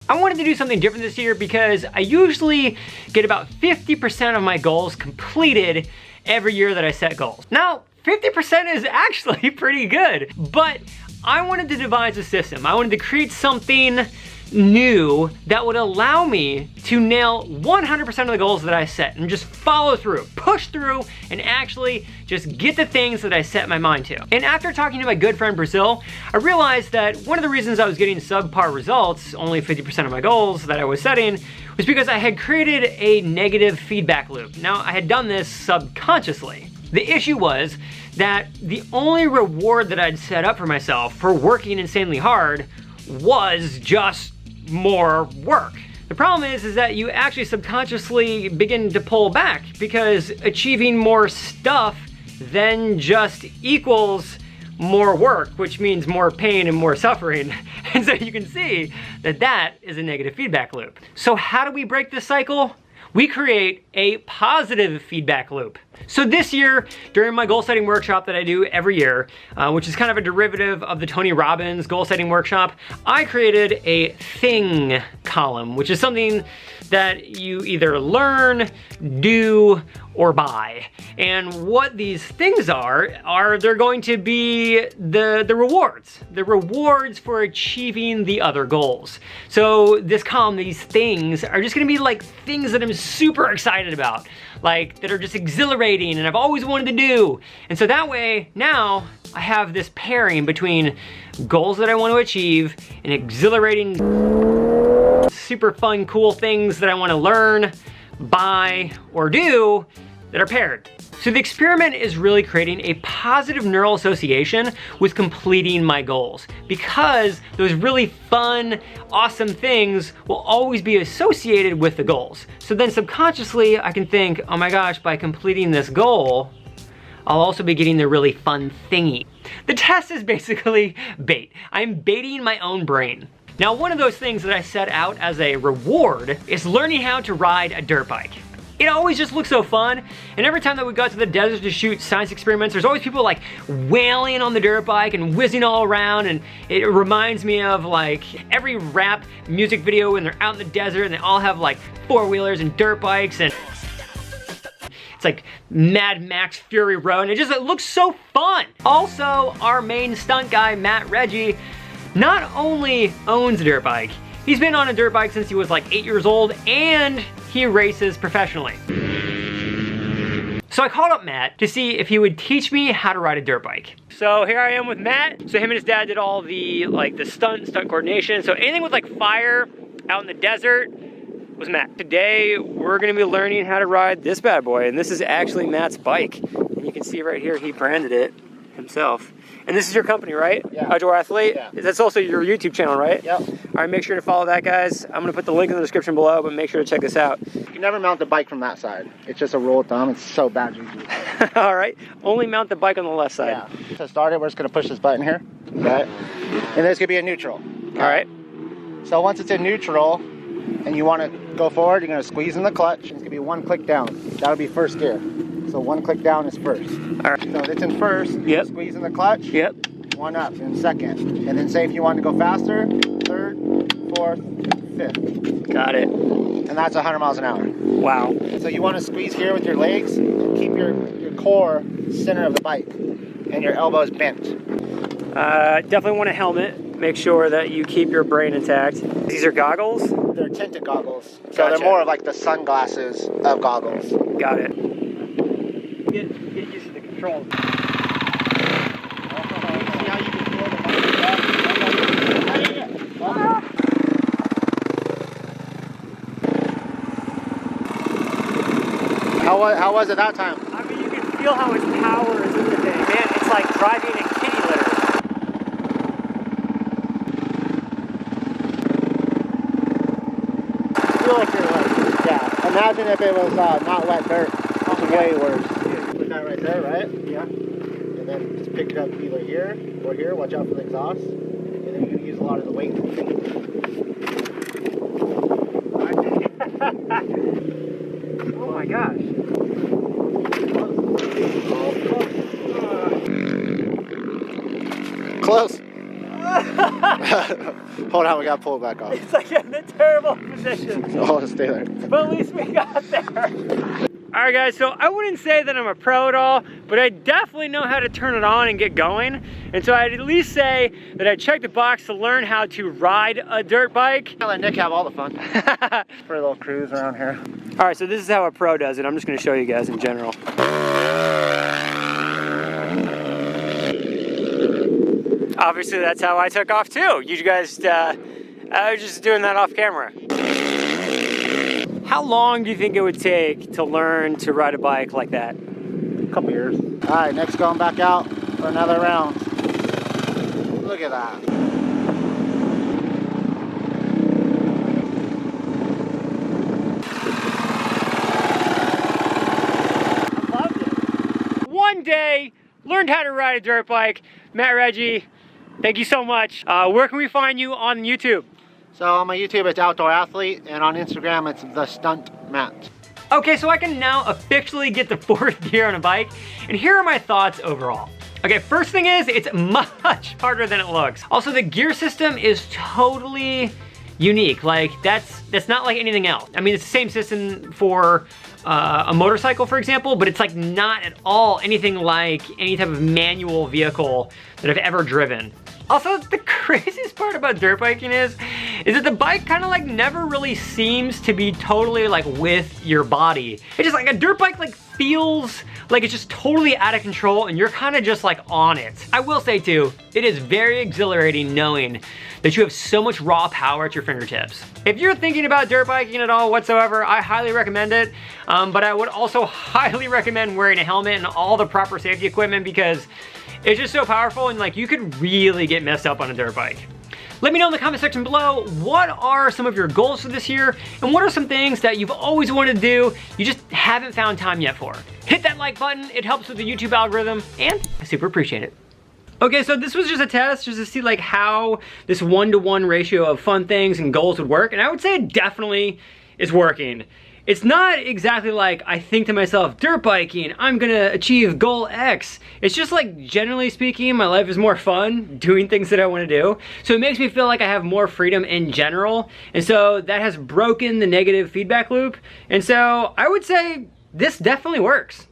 I wanted to do something different this year because I usually get about 50% of my goals completed every year that I set goals. Now, 50% is actually pretty good, but I wanted to devise a system. I wanted to create something new that would allow me to nail 100% of the goals that I set and just follow through, push through, and actually just get the things that I set my mind to. And after talking to my good friend Brazil, I realized that one of the reasons I was getting subpar results, only 50% of my goals that I was setting, was because I had created a negative feedback loop. Now, I had done this subconsciously. The issue was that the only reward that I'd set up for myself for working insanely hard was just more work. The problem is that you actually subconsciously begin to pull back because achieving more stuff then just equals more work, which means more pain and more suffering. And so you can see that that is a negative feedback loop. So how do we break this cycle? We create a positive feedback loop. So this year, during my goal setting workshop that I do every year, which is kind of a derivative of the Tony Robbins goal setting workshop, I created a thing column, which is something that you either learn, do, or buy. And what these things are they're going to be the rewards for achieving the other goals. So this column, these things, are just gonna be like things that I'm super excited about, like that are just exhilarating and I've always wanted to do. And so that way, now I have this pairing between goals that I want to achieve and exhilarating, super fun, cool things that I want to learn, buy, or do that are paired. So the experiment is really creating a positive neural association with completing my goals, because those really fun, awesome things will always be associated with the goals. So then subconsciously I can think, oh my gosh, by completing this goal, I'll also be getting the really fun thingy. The test is basically bait. I'm baiting my own brain. Now, one of those things that I set out as a reward is learning how to ride a dirt bike. It always just looks so fun, and every time that we got to the desert to shoot science experiments, there's always people like wailing on the dirt bike and whizzing all around, and it reminds me of like every rap music video when they're out in the desert and they all have like four-wheelers and dirt bikes, and it's like Mad Max Fury Road, and it looks so fun. Also, our main stunt guy, Matt Rege, not only owns a dirt bike, he's been on a dirt bike since he was like 8 years old, and he races professionally. So I called up Matt to see if he would teach me how to ride a dirt bike. So here I am with Matt. So him and his dad did all the stunt coordination. So anything with like fire out in the desert was Matt. Today we're gonna be learning how to ride this bad boy, and this is actually Matt's bike. And you can see right here he branded it himself. And this is your company, right? Yeah. Outdoor Athlete? Yeah. That's also your YouTube channel, right? Yep. All right, make sure to follow that, guys. I'm gonna put the link in the description below, but make sure to check this out. You can never mount the bike from that side. It's just a rule of thumb. It's so bad usually. All right, only mount the bike on the left side. Yeah. To start it, we're just gonna push this button here, okay? And then it's gonna be a neutral. Okay? All right. So once it's in neutral and you wanna go forward, you're gonna squeeze in the clutch. It's gonna be one click down. That'll be first gear. So one click down is first. All right. So it's in first, Yep. squeeze in the clutch. Yep. One up in second. And then say if you want to go faster, third, fourth, fifth. Got it. And that's 100 miles an hour. Wow. So you want to squeeze here with your legs and keep your core center of the bike and your elbows bent. Definitely want a helmet. Make sure that you keep your brain intact. These are goggles? They're tinted goggles. So Gotcha. they're more of like the sunglasses of goggles. Got it. Get used to the control. How was it that time? I mean, you can feel how much power is in the thing. Man, it's like driving a kitty litter. I feel like you're like, yeah. Imagine if it was not wet dirt. It's way worse. Put that right there, right? Yeah. And then just pick it up either here or here. Watch out for the exhaust. And then you can use a lot of the weight. Oh my gosh. Close. Hold on, we gotta pull it back off. It's like in a terrible position. Oh, stay there. But at least we got there. All right, guys, so I wouldn't say that I'm a pro at all, but I definitely know how to turn it on and get going. And so I'd at least say that I checked the box to learn how to ride a dirt bike. I'll let Nick have all the fun. For a little cruise around here. All right, so this is how a pro does it. I'm just gonna show you guys in general. Obviously, that's how I took off too. You guys, I was just doing that off camera. How long do you think it would take to learn to ride a bike like that? A couple years. All right, Nick's going back out for another round. Look at that. I loved it. One day, learned how to ride a dirt bike. Matt Rege, thank you so much. Where can we find you on YouTube? So on my YouTube, it's Outdoor Athlete, and on Instagram, it's the Stunt Matt. Okay, so I can now officially get the fourth gear on a bike, and here are my thoughts overall. Okay, first thing is, it's much harder than it looks. Also, the gear system is totally unique. Like, that's not like anything else. I mean, it's the same system for a motorcycle, for example, but it's like not at all anything like any type of manual vehicle that I've ever driven. Also, the craziest part about dirt biking is that the bike kind of like never really seems to be totally like with your body. It's just like a dirt bike like feels like it's just totally out of control and you're kind of just like on it. I will say too, it is very exhilarating knowing that you have so much raw power at your fingertips. If you're thinking about dirt biking at all whatsoever, I highly recommend it. But I would also highly recommend wearing a helmet and all the proper safety equipment because it's just so powerful and like you could really get messed up on a dirt bike. Let me know in the comment section below, what are some of your goals for this year and what are some things that you've always wanted to do, you just haven't found time yet for. Hit that like button, it helps with the YouTube algorithm and I super appreciate it. Okay, so this was just a test just to see like how this 1-to-1 ratio of fun things and goals would work, and I would say it definitely is working. It's not exactly like I think to myself, dirt biking, I'm gonna achieve goal X. It's just like, generally speaking, my life is more fun doing things that I wanna do. So it makes me feel like I have more freedom in general. And so that has broken the negative feedback loop. And so I would say this definitely works.